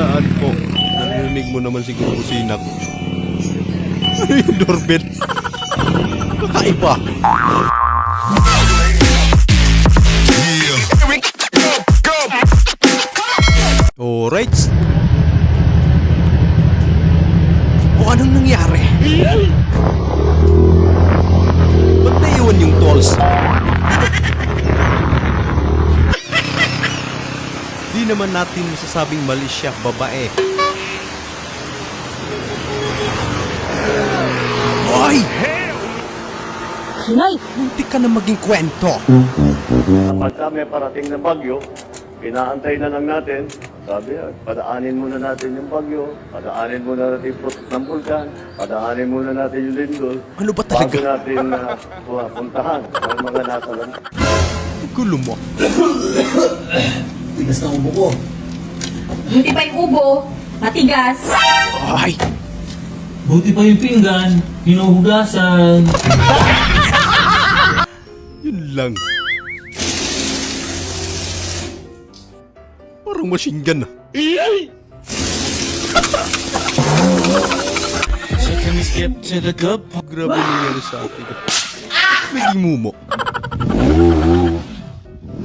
Padaan po. Narinig mo naman siguro busina ko. Ano yung doorbell? Kakaiba. Alright. O anong nangyari? Ba't naiwan yung tolls? Di naman natin masasabing mali siya, babae. Hoy! Nay! Munti ka na maging kwento. Kapag may parating na bagyo, inaantay na lang natin. Sabi, padaanin muna natin yung bagyo, padaanin muna natin yung proses ng bulkan, padaanin muna natin yung lindol. Ano ba Bago talaga? natin puntahan ang mga nasa lang. Gulo mo. Tigas na ubo ko. Buti pa yung ubo, matigas. Ay! Buti pa yung pinggan, hinuhugasan. Yun lang. Parang machine gun ah. So can we skip to the good part? Grabe nangyari sa atin. Naging mumo.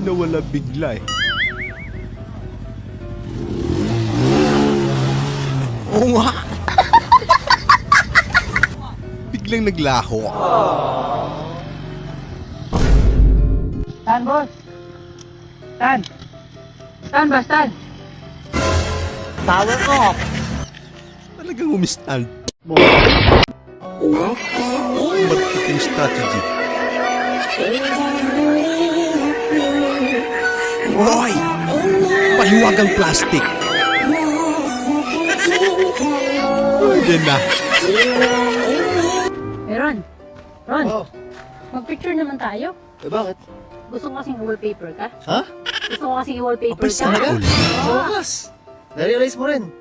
Nawala bigla eh. Oo nga. Biglang naglaho. Tan, boss! Tan! Tan, boss, tan! Power off! Talagang umistand. Marketing strategy. Hoy! Pahiwagang plastic. Pwede na. Ron! Ron! Oh. Mag-picture naman tayo. Eh bakit? Gusto ko kasing wallpaper ka. Ha? Gusto ko kasing wallpaper Abay, ka. sana all. Sa wakas! Nare-realize mo rin.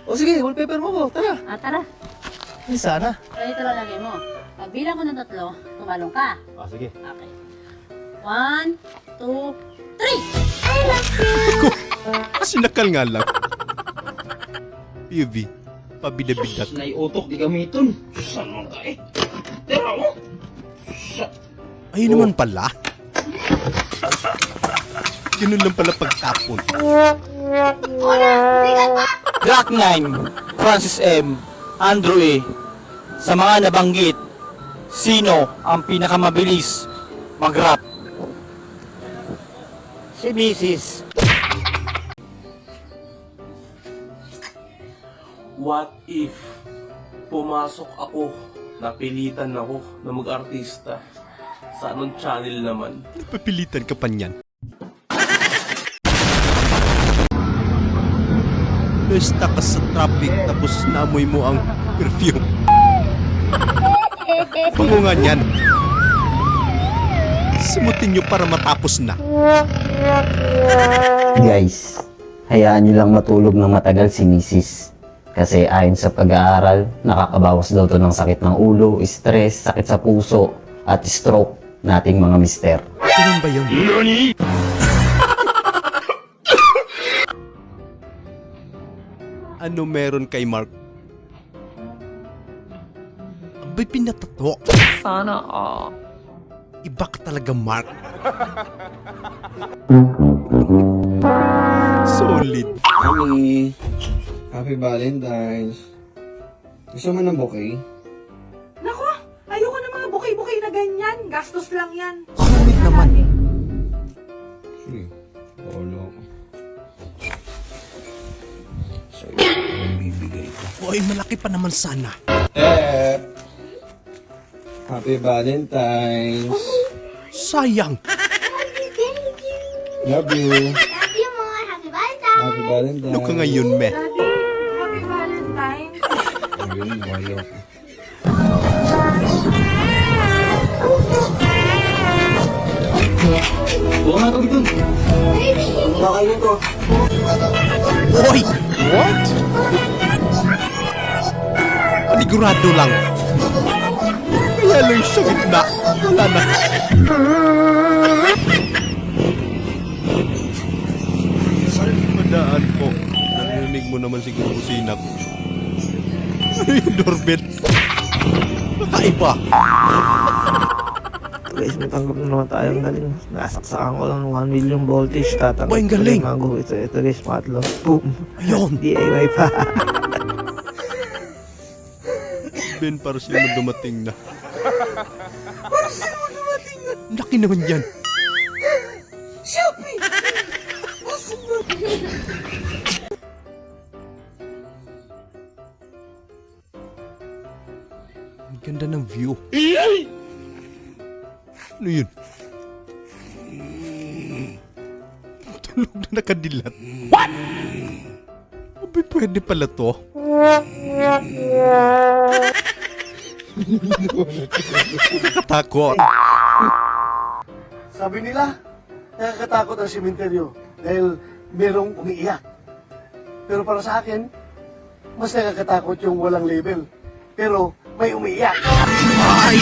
O sige, wallpaper mo ko. Tara. Tara. Eh sana. Ganito lang lagay mo. Pagbilang ko ng 3, tumalong ka. Sige. Okay. 1, 2, 3! Sinakal nga lang. PV. Pabidabidak. Naiutok, di gamiton. Saan mo ka eh? Tara mo! Ayun naman pala. Ganun lang pala pagtapon. Glock 9, Francis M, Andrew A. Sa mga nabanggit, sino ang pinakamabilis mag-rap? Si Mrs. What if pumasok ako, napilitan ako na mag-artista? Sa anong channel naman? Napapilitan ka pa niyan. Na-stuck ka sa traffic tapos naamoy mo ang perfume. Bango nga niyan. Simutin nyo para matapos na. Guys, hayaan nyo lang matulog ng matagal si Mrs. Kasi ayon sa pag-aaral, nakakabawas daw to ng sakit ng ulo, stress, sakit sa puso, at stroke nating mga mister. Ganun ba yun? Ano meron kay Mark? Abay, pinatato. Sana all. Iba ka talaga, Mark. Solid. Honey, happy Valentine's. Gusto mo ng bouquet? Naku, ayoko ng mga bukay-bukay na ganyan. Gastos lang yan. Solid naman. Sige, polo ko. Sa'yo, ang bibigay ko. Oy, malaki pa naman sana. Happy Valentine's. Sayang. Love you. Love you more. Happy Valentine's. Happy Valentine's. Ano ka ngayon, me? Daddy, happy Valentine's. Ayun, wala ko. Buka nga tubig dun. Baka yun to. Oy! What? Panigurado lang. Kaya lang sa gitna. Wala na. Saan padaan po? Narinig mo naman siguro busina ko. Ano yung doorbell? Kakaiba. Guys, may tanggap na naman tayong galing. Nasaksakan ko lang ng 1 million voltage. Tatanggap Boy, ang galing. Ito guys, matlo. Boom. Ayun. DIY pa. Ben, para sila mo dumating na. Laki naman yan. Ang ganda ng view. Ano yun? Tulog na nakadilat. What? Abi, pwede pala to. Nakakatakot. Sabi nila, nakakatakot ang sementeryo dahil merong umiiyak. Pero para sa akin, mas nakakatakot yung walang label. Pero may umiiyak. Ay!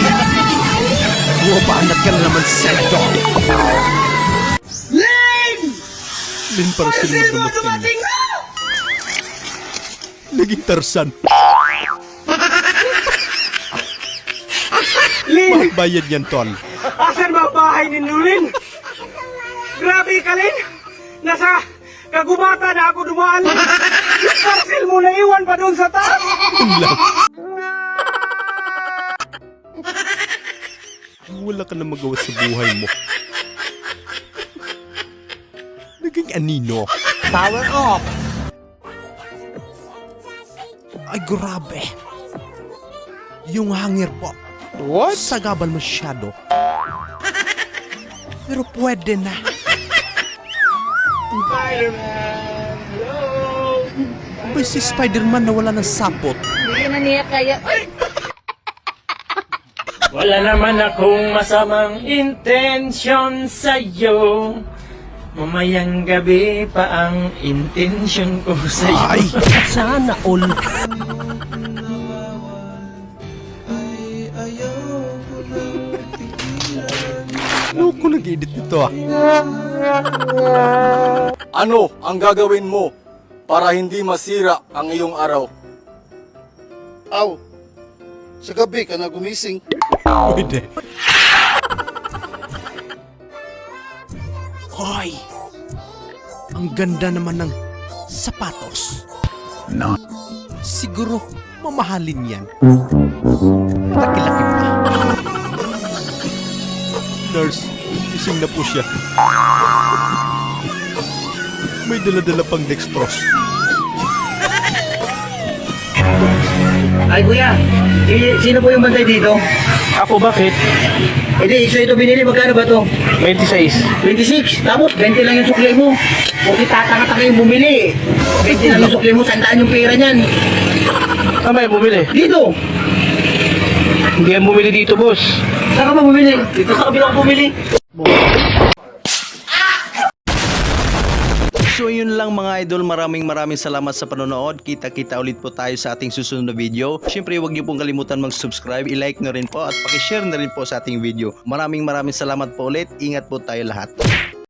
Bumabanat ka na naman, Senator! Lin, para sila dumating na. Naging Tarzan. Lin! Bayad yan, Tol. Asan ba ang bahay ni Lulin? Grabe ka, Lin! Nasa kagubatan na ako dumaan. Yung parcel mo na iwan pa doon sa taas. Yun lang. Wala ka na magawa sa buhay mo. Naging anino. Power off! Ay, grabe. Yung hangir po. What? Sagabal masyado. Pero pwede na. Spider-Man! Hello! Ba si Spider-Man na wala ng sapot? Hindi na niya kaya. Wala naman akong masamang intensyon sa'yo. Mamayang gabi pa ang intensyon ko sa'yo. Ay! Sana all. Ano ko nag-edit nito ah? Ano ang gagawin mo para hindi masira ang iyong araw? Aw, sa gabi ka na gumising. Pwede. Hoy! Ang ganda naman ng sapatos. No. Siguro mamahalin yan. Laki-laki pa. Nurse, gising na po siya. May dala-dala pang dextrose. Ay kuya, sino po yung bantay dito? Ako, bakit? Hindi, isa ito binili, magkano ba to? 26. 26? Tapos 20 lang yung sukli mo. Huwag itatanga-taka yung bumili. 20 lang yung sukli mo, sandaan yung pera niyan. Saan ba yung bumili? Dito. Hindi yan bumili dito, boss. Saan ka ba bumili? Dito sa kabilang bumili. So yun lang mga idol, maraming salamat sa panonood. Kita-kita ulit po tayo sa ating susunod na video. Siyempre huwag niyo pong kalimutan mag-subscribe, i-like na rin po at paki-share na rin po sa ating video. Maraming salamat po ulit. Ingat po tayo lahat.